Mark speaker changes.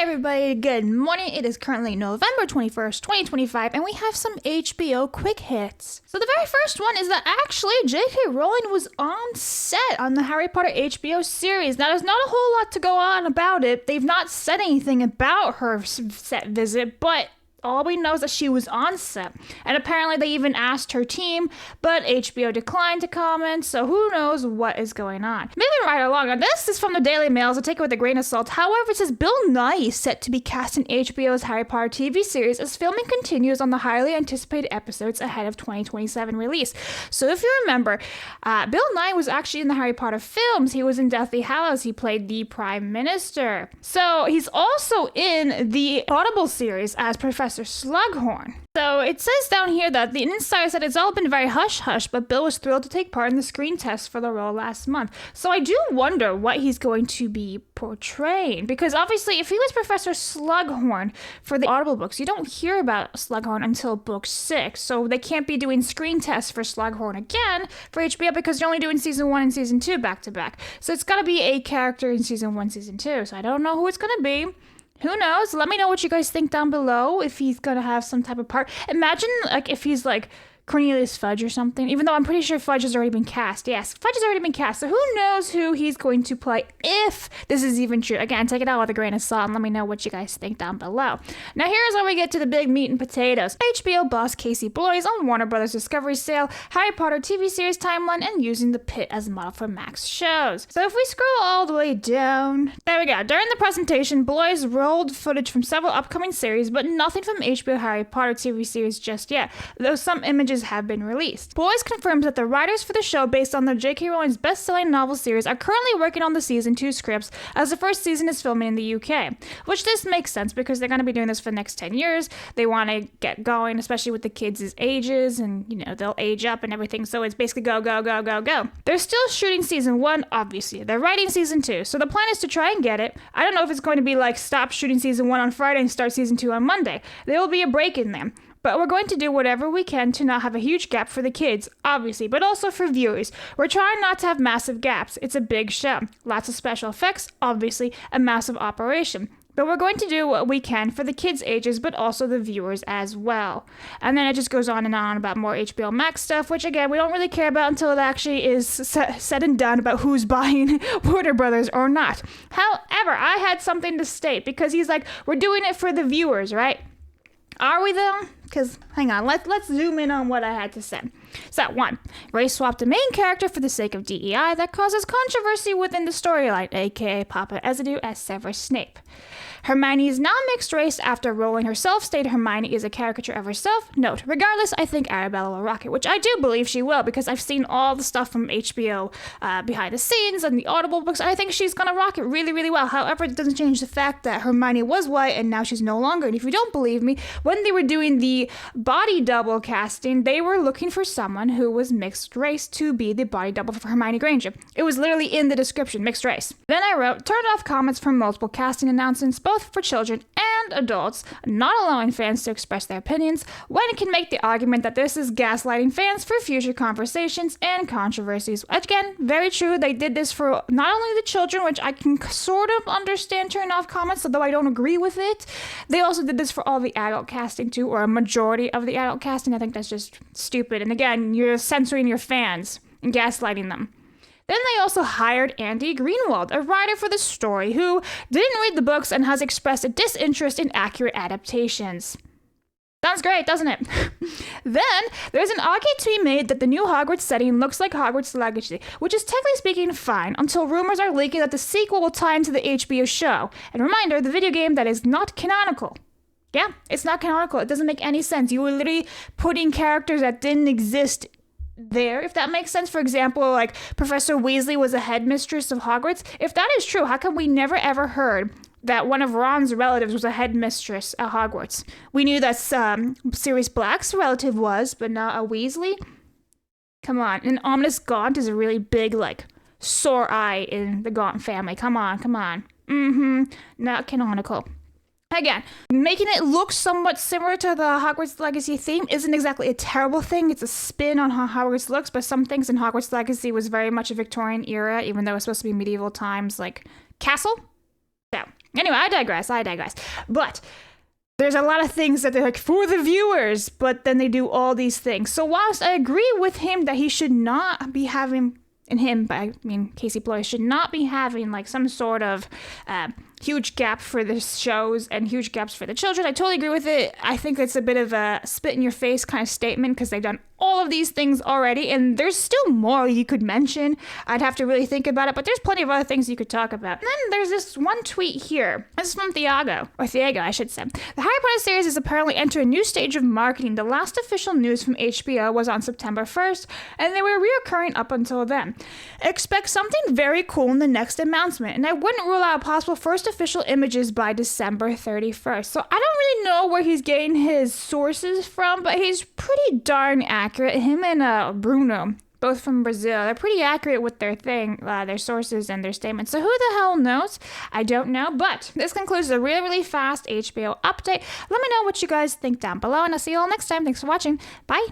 Speaker 1: everybody, good morning. It is currently November 21st, 2025, and we have some HBO quick hits. So the very first one is that actually J.K. Rowling was on set on the Harry Potter HBO series. Now, there's not a whole lot to go on about it. They've not said anything about her set visit, but all we know is that she was on set. And apparently they even asked her team, but HBO declined to comment, so who knows what is going on. Moving right along, and this is from the Daily Mail, so take it with a grain of salt. However, it says Bill Nighy is set to be cast in HBO's Harry Potter TV series as filming continues on the highly anticipated episodes ahead of 2027 release. So if you remember, Bill Nighy was actually in the Harry Potter films. He was in Deathly Hallows. He played the Prime Minister. So he's also in the Audible series as Professor Slughorn. So it says down here that the insider said it's all been very hush-hush, but Bill was thrilled to take part in the screen test for the role last month. So I do wonder what he's going to be portraying, because obviously if he was Professor Slughorn for the Audible books, you don't hear about Slughorn until book 6, so they can't be doing screen tests for Slughorn again for HBO because they're only doing season 1 and season 2 back-to-back. So it's got to be a character in season 1, season 2, so I don't know who it's going to be. Who knows? Let me know what you guys think down below if he's going to have some type of part. Imagine like if he's like Cornelius Fudge or something, even though I'm pretty sure Fudge has already been cast. Yes, Fudge has already been cast. So who knows who he's going to play if this is even true. Again, take it out with a grain of salt and let me know what you guys think down below. Now here's where we get to the big meat and potatoes. HBO boss Casey Bloys on Warner Brothers Discovery sale, Harry Potter TV series timeline, and using the pit as a model for Max shows. So if we scroll all the way down, there we go. During the presentation, Bloys rolled footage from several upcoming series, but nothing from HBO Harry Potter TV series just yet, though some images have been released. Bloys confirms that the writers for the show based on the J.K. Rowling's best-selling novel series are currently working on the season 2 scripts as the first season is filming in the UK, which this makes sense because they're going to be doing this for the next 10 years. They want to get going, especially with the kids' ages, and you know, they'll age up and everything, so it's basically go, go, go, go, go. They're still shooting season 1, obviously. They're writing season 2, so the plan is to try and get it. I don't know if it's going to be like stop shooting season 1 on Friday and start season 2 on Monday. There will be a break in there. But we're going to do whatever we can to not have a huge gap for the kids, obviously, but also for viewers. We're trying not to have massive gaps. It's a big show. Lots of special effects, obviously, a massive operation. But we're going to do what we can for the kids' ages, but also the viewers as well. And then it just goes on and on about more HBO Max stuff, which again, we don't really care about until it actually is said and done about who's buying Warner Brothers or not. However, I had something to state because he's like, we're doing it for the viewers, right? Are we though? Because, hang on, let's zoom in on what I had to say. So, 1. Ray swapped a main character for the sake of DEI that causes controversy within the storyline, aka Papa Ezidue as Severus Snape. Hermione is now mixed race after Rowling herself stated Hermione is a caricature of herself. Note, regardless, I think Arabella will rock it, which I do believe she will because I've seen all the stuff from HBO behind the scenes and the Audible books. I think she's going to rock it really, really well. However, it doesn't change the fact that Hermione was white and now she's no longer. And if you don't believe me, when they were doing the body double casting, they were looking for someone who was mixed race to be the body double for Hermione Granger. It was literally in the description, mixed race. Then I wrote, turned off comments from multiple casting announcements, both for children and adults, not allowing fans to express their opinions, when it can make the argument that this is gaslighting fans for future conversations and controversies. Again, very true. They did this for not only the children, which I can sort of understand turning off comments, although I don't agree with it. They also did this for all the adult casting too, or a majority of the adult casting. I think that's just stupid. And again, you're censoring your fans and gaslighting them. Then they also hired Andy Greenwald, a writer for the story, who didn't read the books and has expressed a disinterest in accurate adaptations. Sounds great, doesn't it? Then, there's an argument to be made that the new Hogwarts setting looks like Hogwarts Legacy, which is technically speaking fine, until rumors are leaking that the sequel will tie into the HBO show. And reminder, the video game that is not canonical. Yeah, it's not canonical. It doesn't make any sense. You were literally putting characters that didn't exist there, if that makes sense. For example, like Professor Weasley was a headmistress of Hogwarts. If that is true, how come we never ever heard that one of Ron's relatives was a headmistress at Hogwarts? We knew that Sirius Black's relative was, but not a Weasley. Come on. And Ominous Gaunt is a really big, like, sore eye in the Gaunt family. Come on. Not canonical. Again, making it look somewhat similar to the Hogwarts Legacy theme isn't exactly a terrible thing. It's a spin on how Hogwarts looks, but some things in Hogwarts Legacy was very much a Victorian era, even though it's supposed to be medieval times, like castle. So, Anyway, I digress. But there's a lot of things that they're like, for the viewers, but then they do all these things. So whilst I agree with him that he should not be having, and him, but I mean Casey Bloy, should not be having like some sort of huge gap for the shows and huge gaps for the children. I totally agree with it. I think it's a bit of a spit in your face kind of statement because they've done all of these things already, and there's still more you could mention. I'd have to really think about it, but there's plenty of other things you could talk about. And then there's this one tweet here. This is from Thiago, I should say. The Harry Potter series is apparently entering a new stage of marketing. The last official news from HBO was on September 1st, and they were reoccurring up until then. Expect something very cool in the next announcement, and I wouldn't rule out possible first official images by December 31st. So I don't really know where he's getting his sources from, but he's pretty darn accurate. Him and Bruno, both from Brazil, they're pretty accurate with their their sources and their statements. So who the hell knows? I don't know. But this concludes a really, really fast HBO update. Let me know what you guys think down below, and I'll see you all next time. Thanks for watching. Bye.